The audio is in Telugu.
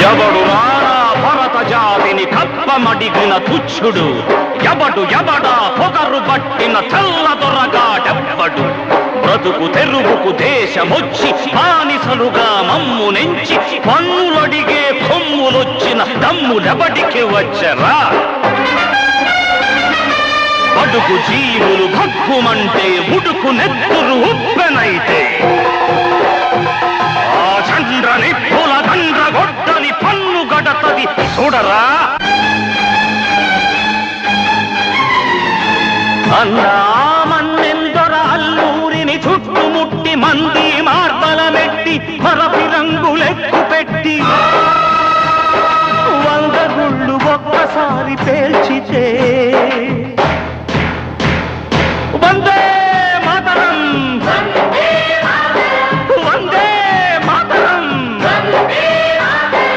ఎవడు రారా భరత జాతిని కప్పమడిగిన తుచ్చుడు, ఎవడా పొగరు పట్టిన చల్ల దొరగాడెవ్వడు. బ్రతుకు తెరుగుకు దేశమొచ్చి బానిసలుగా మమ్ము నెంచి పన్నులడిగే కొమ్ములొచ్చిన దమ్ములెబడికి వచ్చరా. అడుగు జీవులు భగ్గుమంటే ఉడుకు నెత్తురు ఉప్పెనైతే ఆ చండ్రని పుల దండ్ర గొడ్డలి పన్ను గడతది చూడరా. అన్నామన్నెందొర అల్లూరిని చుట్టుముట్టి మంది మార్బలమెట్టి మరపి రంగులెక్కు పెట్టి 100 గుళ్ళు ఒక్కసారి పేల్చితే